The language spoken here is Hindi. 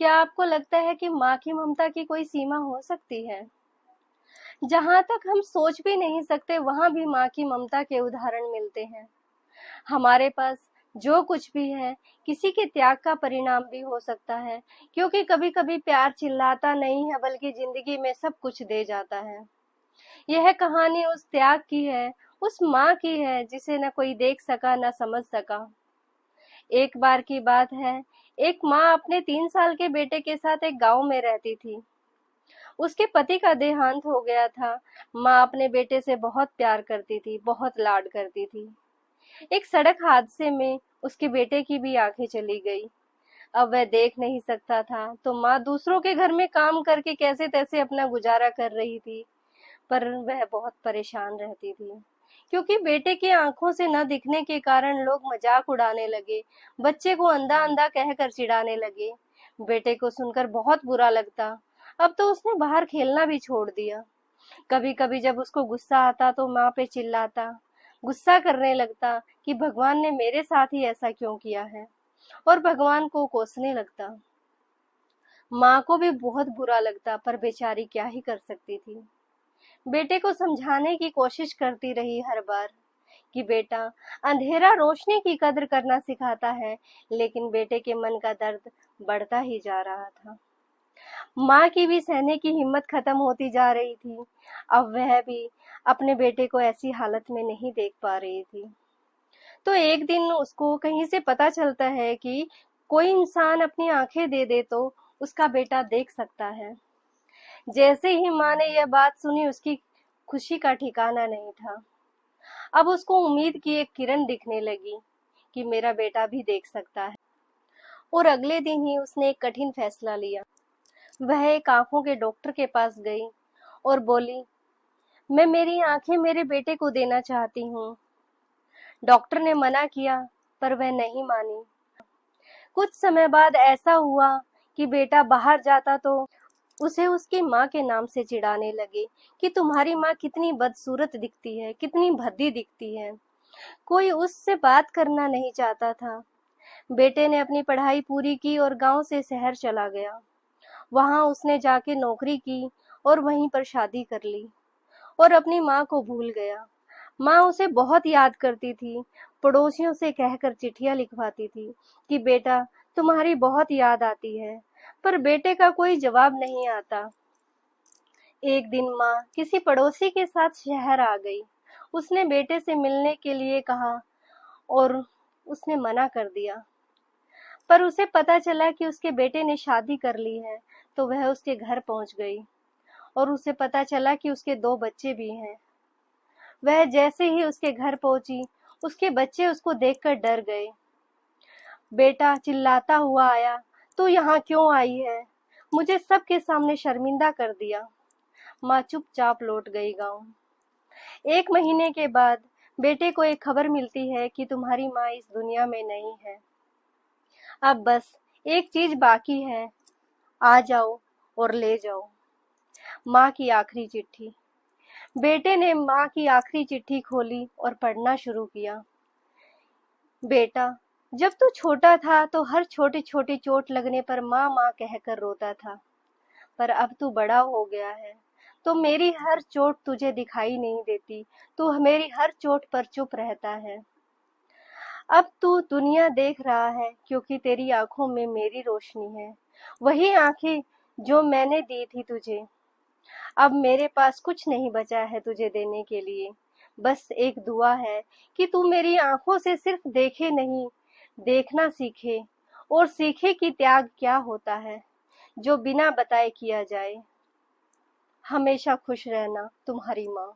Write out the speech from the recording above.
क्या आपको लगता है कि माँ की ममता की कोई सीमा हो सकती है? जहाँ तक हम सोच भी नहीं सकते वहाँ भी माँ की ममता के उदाहरण मिलते हैं। हमारे पास जो कुछ भी है किसी के त्याग का परिणाम भी हो सकता है, क्योंकि कभी-कभी प्यार चिल्लाता नहीं है बल्कि जिंदगी में सब कुछ दे जाता है। यह कहानी उस त्याग की है, उस माँ की है जिसे न कोई देख सका न समझ सका। एक बार की बात है, एक माँ अपने 3 साल के बेटे के साथ एक गांव में रहती थी। उसके पति का देहांत हो गया था। माँ अपने बेटे से बहुत प्यार करती थी, बहुत लाड करती थी। एक सड़क हादसे में उसके बेटे की भी आंखें चली गई। अब वह देख नहीं सकता था, तो माँ दूसरों के घर में काम करके कैसे तैसे अपना गुजारा कर रही थी। पर वह बहुत परेशान रहती थी, क्योंकि बेटे की आंखों से न दिखने के कारण लोग मजाक उड़ाने लगे, बच्चे को अंधा अंधा कहकर चिढ़ाने लगे। बेटे को सुनकर बहुत बुरा लगता। अब तो उसने बाहर खेलना भी छोड़ दिया। कभी कभी जब उसको गुस्सा आता तो माँ पे चिल्लाता, गुस्सा करने लगता कि भगवान ने मेरे साथ ही ऐसा क्यों किया है, और भगवान को कोसने लगता। माँ को भी बहुत बुरा लगता, पर बेचारी क्या ही कर सकती थी। बेटे को समझाने की कोशिश करती रही हर बार कि बेटा, अंधेरा रोशनी की कदर करना सिखाता है, लेकिन बेटे के मन का दर्द बढ़ता ही जा रहा था। माँ की भी सहने की हिम्मत खत्म होती जा रही थी। अब वह भी अपने बेटे को ऐसी हालत में नहीं देख पा रही थी। तो एक दिन उसको कहीं से पता चलता है कि कोई इंसान अपनी आंखें दे दे तो उसका बेटा देख सकता है। जैसे ही माँ ने यह बात सुनी, उसकी खुशी का ठिकाना नहीं था। अब उसको उम्मीद की एक किरण दिखने लगी कि मेरा बेटा भी देख सकता है। और अगले दिन ही उसने एक कठिन फैसला लिया। वह एक आंखों के डॉक्टर के पास गई और बोली, मैं मेरी आंखें मेरे बेटे को देना चाहती हूँ। डॉक्टर ने मना किया, पर वह नहीं मानी। कुछ समय बाद ऐसा हुआ कि बेटा बाहर जाता तो उसे उसकी माँ के नाम से चिढ़ाने लगे कि तुम्हारी माँ कितनी बदसूरत दिखती है, कितनी भद्दी दिखती है। कोई उससे बात करना नहीं चाहता था। बेटे ने अपनी पढ़ाई पूरी की और गांव से शहर चला गया। वहां उसने जाके नौकरी की और वहीं पर शादी कर ली और अपनी माँ को भूल गया। माँ उसे बहुत याद करती थी, पड़ोसियों से कहकर चिट्ठियां लिखवाती थी कि बेटा, तुम्हारी बहुत याद आती है, पर बेटे का कोई जवाब नहीं आता। एक दिन माँ किसी पड़ोसी के साथ शहर आ गई। उसने बेटे से मिलने के लिए कहा और उसने मना कर दिया। पर उसे पता चला कि उसके बेटे ने शादी कर ली है, तो वह उसके घर पहुंच गई और उसे पता चला कि उसके 2 बच्चे भी हैं। वह जैसे ही उसके घर पहुंची, उसके बच्चे उसको देखकर डर गए। बेटा चिल्लाता हुआ आया, तू यहाँ क्यों आई है? मुझे सबके सामने शर्मिंदा कर दिया। माँ चुपचाप लौट गई गांव। 1 महीने के बाद बेटे को एक खबर मिलती है कि तुम्हारी माँ इस दुनिया में नहीं है। अब बस एक चीज बाकी है, आ जाओ और ले जाओ। माँ की आखिरी चिट्ठी। बेटे ने माँ की आखिरी चिट्ठी खोली और पढ़ना शुरू किया। बेटा, जब तू छोटा था तो हर छोटी छोटी चोट लगने पर माँ माँ कहकर रोता था, पर अब तू बड़ा हो गया है तो मेरी हर चोट तुझे दिखाई नहीं देती। तू मेरी हर चोट पर चुप रहता है। अब तू दुनिया देख रहा है क्योंकि तेरी आंखों में मेरी रोशनी है, वही आंखें जो मैंने दी थी तुझे। अब मेरे पास कुछ नहीं बचा है तुझे देने के लिए, बस एक दुआ है कि तू मेरी आंखों से सिर्फ देखे नहीं, देखना सीखे, और सीखे कि त्याग क्या होता है जो बिना बताए किया जाए। हमेशा खुश रहना, तुम्हारी माँ।